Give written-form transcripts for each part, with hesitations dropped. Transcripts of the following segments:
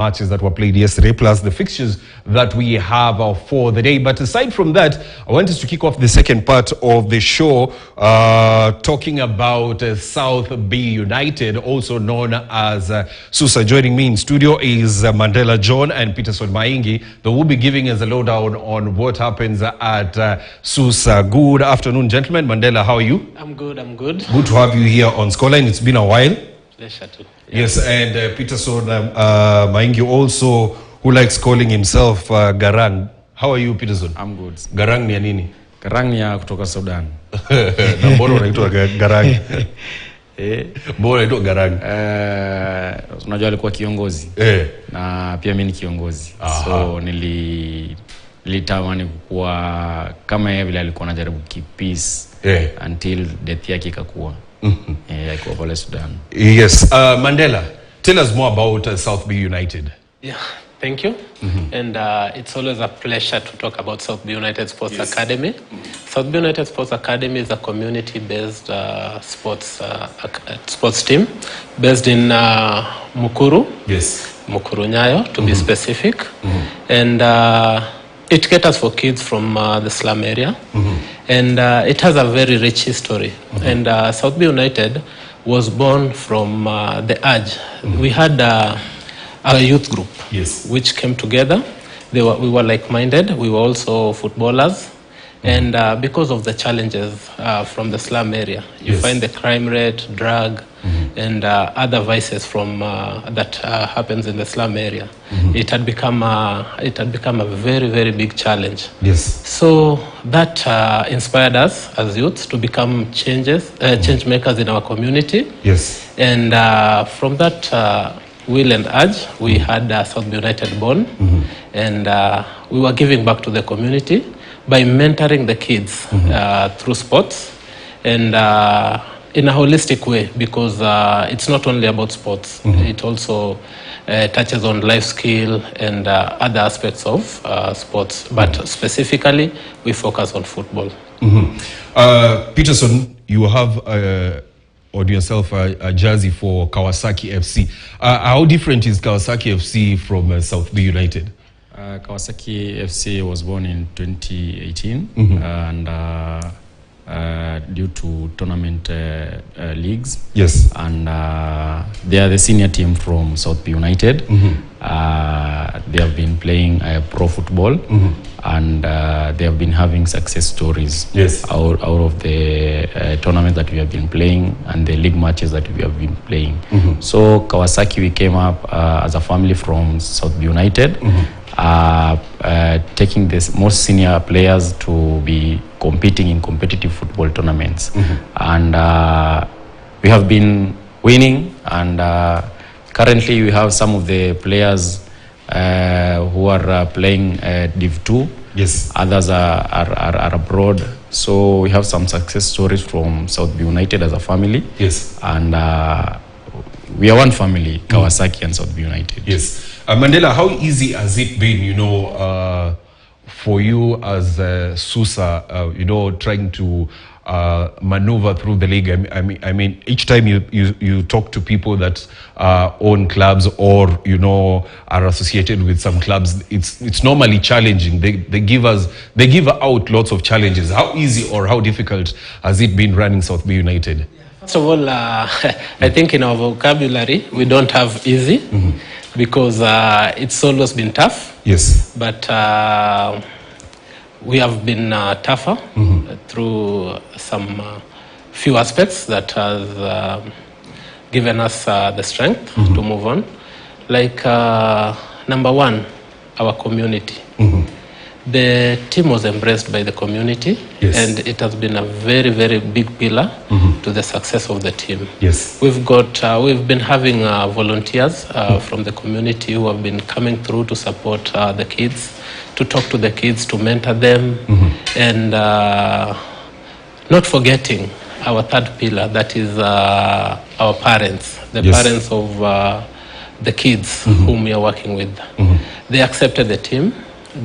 matches that were played yesterday, plus the fixtures that we have for the day. But aside from that, I wanted to kick off the second part of the show talking about South B United, also known as Susa. Joining me in studio is Mandela John and Peterson Maingi. They will be giving us a lowdown on what happens at Susa. Good afternoon, gentlemen. Mandela, how are you? I'm good, I'm good. Good to have you here on Scoreline. It's been a while. Pleasure too. Yes, and Peterson Maingi also, who likes calling himself Garang. How are you, Peterson? I'm good. Garang ni ya nini? Garang ni ya kutoka Sudan. Na mbona unaitwa Garang? Mbona unaitwa Garang? Unajua alikuwa kiongozi. Na pia mimi ni kiongozi. Aha. So nilitamani kuwa kama yeye vile alikuwa anajaribu keep peace until death yake ikakuwa. Kwa pale Sudan. Yes, Mandela, tell us more about South B United. Yeah, thank you. And it's always a pleasure to talk about South B United Sports Academy. South B United Sports Academy is a community-based sports team based in Mukuru. Yes. Mukuru Nyayo, to be specific. And it caters for kids from the slum area. And it has a very rich history. And South B United was born from the urge. We had a youth group, which came together. We were like-minded. We were also footballers. And because of the challenges from the slum area, you find the crime rate, drug, and other vices from that happens in the slum area. It had become a very, very big challenge. Yes. So that inspired us as youths to become change makers in our community. Yes. And from that will and urge, we had South B United born, and we were giving back to the community by mentoring the kids through sports and in a holistic way, because it's not only about sports. It also touches on life skill and other aspects of sports, but specifically we focus on football. Peterson, you have on yourself a jersey for Kawasaki FC. How different is Kawasaki FC from South B United? Kawasaki FC was born in 2018 and due to tournament leagues. Yes. And they are the senior team from South B United. They have been playing pro football and they have been having success stories out of the tournament that we have been playing and the league matches that we have been playing. So Kawasaki, we came up as a family from South B United. Taking the most senior players to be competing in competitive football tournaments. And we have been winning, and currently we have some of the players who are playing Div 2. Yes. Others are abroad. So we have some success stories from South B United as a family. Yes. And we are one family, Kawasaki and South B United. Yes. Mandela, how easy has it been, for you as Susa, trying to maneuver through the league? I mean, each time you talk to people that own clubs or are associated with some clubs, it's normally challenging. They give out lots of challenges. How easy or how difficult has it been running South B United? First of all, I think in our vocabulary we don't have easy. Because it's always been tough. Yes. But we have been tougher through some few aspects that has given us the strength to move on. Like number one, our community. The team was embraced by the community, and it has been a very, very big pillar to the success of the team. Yes. We've been having volunteers from the community who have been coming through to support the kids, to talk to the kids, to mentor them, and not forgetting our third pillar, that is our parents, the parents of the kids whom we are working with. They accepted the team.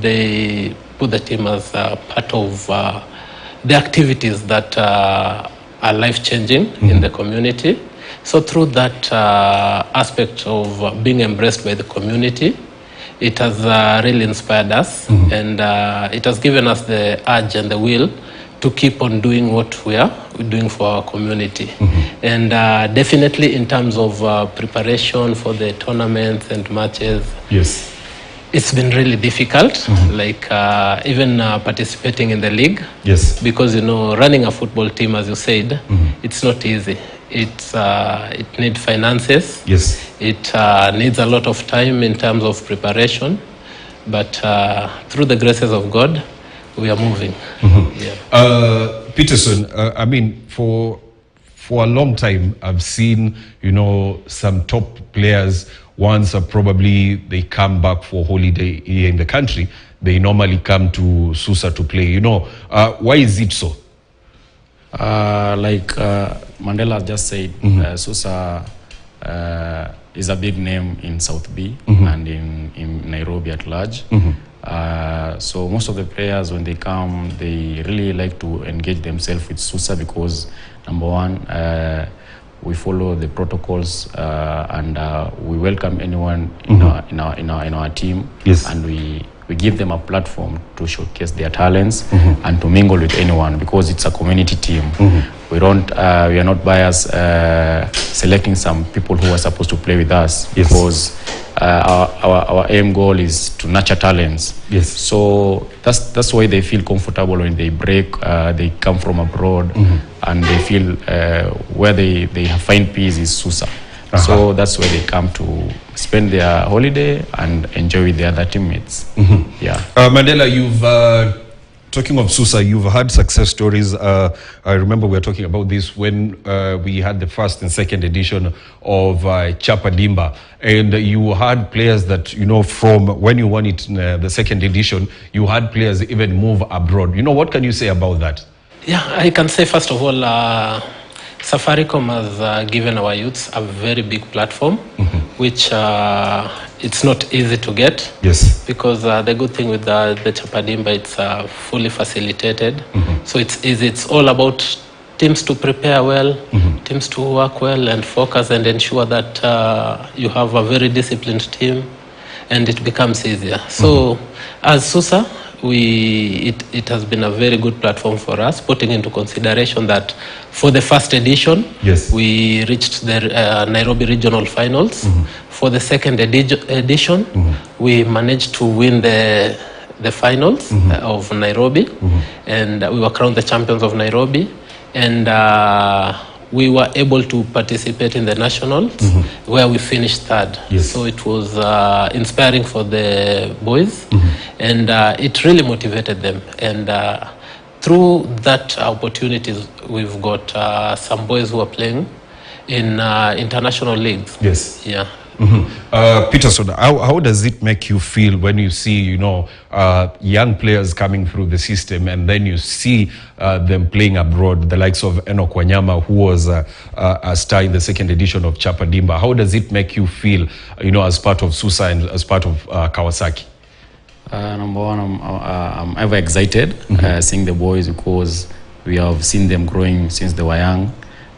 They put the team as part of the activities that are life-changing in the community. So through that aspect of being embraced by the community, it has really inspired us, and it has given us the urge and the will to keep on doing what we are doing for our community. And definitely in terms of preparation for the tournaments and matches, yes, it's been really difficult, like even participating in the league. Yes. Because, running a football team, as you said, it's not easy. It needs finances. Yes. It needs a lot of time in terms of preparation. But through the graces of God, we are moving. Yeah. Peterson, I mean, for a long time, I've seen, some top players. Once probably they come back for holiday here in the country, they normally come to Susa to play. Why is it so? Like Mandela just said, Susa is a big name in South B and in Nairobi at large. So most of the players, when they come, they really like to engage themselves with Susa because, number one, we follow the protocols and we welcome anyone in our team. Yes. And we give them a platform to showcase their talents and to mingle with anyone because it's a community team. We are not biased selecting some people who are supposed to play with us. Yes. Because our aim goal is to nurture talents. Yes. So that's why they feel comfortable when they break. They come from abroad and they feel where they find peace is Susa. So that's where they come to spend their holiday and enjoy with the other teammates. Yeah. Mandela, you've talking of Susa, you've had success stories. I remember we were talking about this when we had the first and second edition of Chapa Dimba, and you had players that from when you won it in the second edition, you had players even move abroad. What can you say about that? Yeah, I can say first of all, Safaricom has given our youths a very big platform, which it's not easy to get. Yes. Because the good thing with the Chapadimba, it's fully facilitated. So it's easy. It's all about teams to prepare well, teams to work well and focus and ensure that you have a very disciplined team and it becomes easier. So as Susa, it has been a very good platform for us, putting into consideration that for the first edition, yes, we reached the Nairobi regional finals. For the second edition, we managed to win the finals of Nairobi, and we were crowned the champions of Nairobi, and we were able to participate in the nationals, where we finished third. Yes. So it was inspiring for the boys, and it really motivated them. And through that opportunities, we've got some boys who are playing in international leagues. Yes. Yeah. Peterson, how does it make you feel when you see, young players coming through the system and then you see them playing abroad, the likes of Enoch Wanyama, who was a star in the second edition of Chapa Dimba? How does it make you feel, as part of Susa and as part of Kawasaki? Number one, I'm ever excited seeing the boys because we have seen them growing since they were young,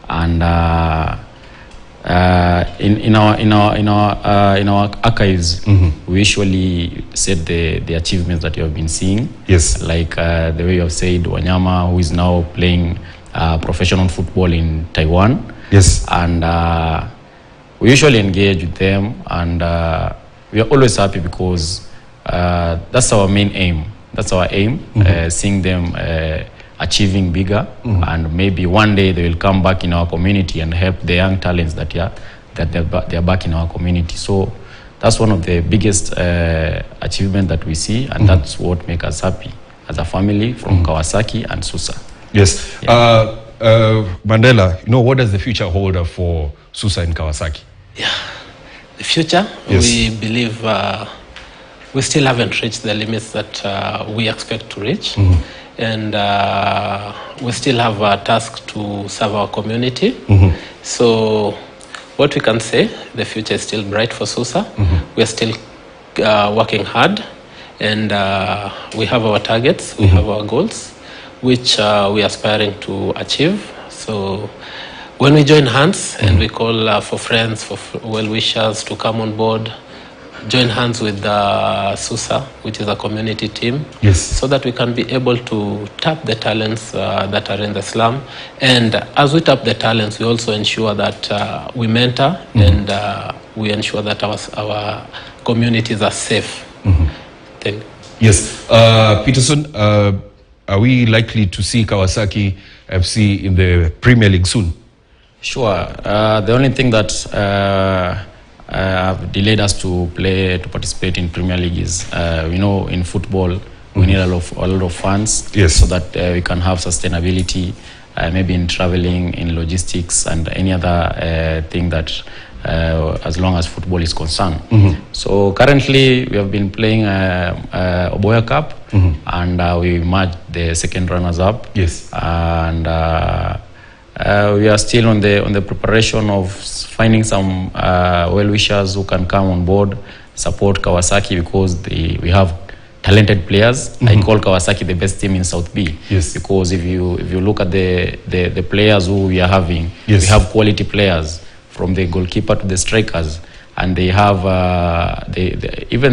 and in our archives, we usually said the achievements that you have been seeing. Yes. Like the way you have said Wanyama, who is now playing professional football in Taiwan. Yes. And we usually engage with them, and we are always happy because that's our main aim. That's our aim, seeing them achieving bigger, and maybe one day they will come back in our community and help the young talents that they're back in our community. So that's one of the biggest achievements that we see, and that's what makes us happy as a family from Kawasaki and Susa. Yes. Yeah. Mandela, what does the future hold for Susa and Kawasaki? Yeah, the future, yes. We believe we still haven't reached the limits that we expect to reach. And we still have a task to serve our community. So what we can say, the future is still bright for Susa. We are still working hard, and we have our targets, we have our goals, which we are aspiring to achieve. So When we join hands and we call for friends, for well-wishers to come on board, join hands with Susa, which is a community team, so that we can be able to tap the talents that are in the slum. And as we tap the talents, we also ensure that we mentor and we ensure that our communities are safe. Yes. Peterson, are we likely to see Kawasaki FC in the Premier League soon? Sure. The only thing that have delayed us to participate in Premier League is, we know in football we need a lot of funds, so that we can have sustainability, maybe in traveling, in logistics, and any other thing that, as long as football is concerned. So currently we have been playing Oboya Cup, and we matched the second runners-up. And we are still on the preparation of finding some well-wishers who can come on board, support Kawasaki, because we have talented players. I call Kawasaki the best team in South B, because if you look at the players who we are having, we have quality players from the goalkeeper to the strikers, and they have even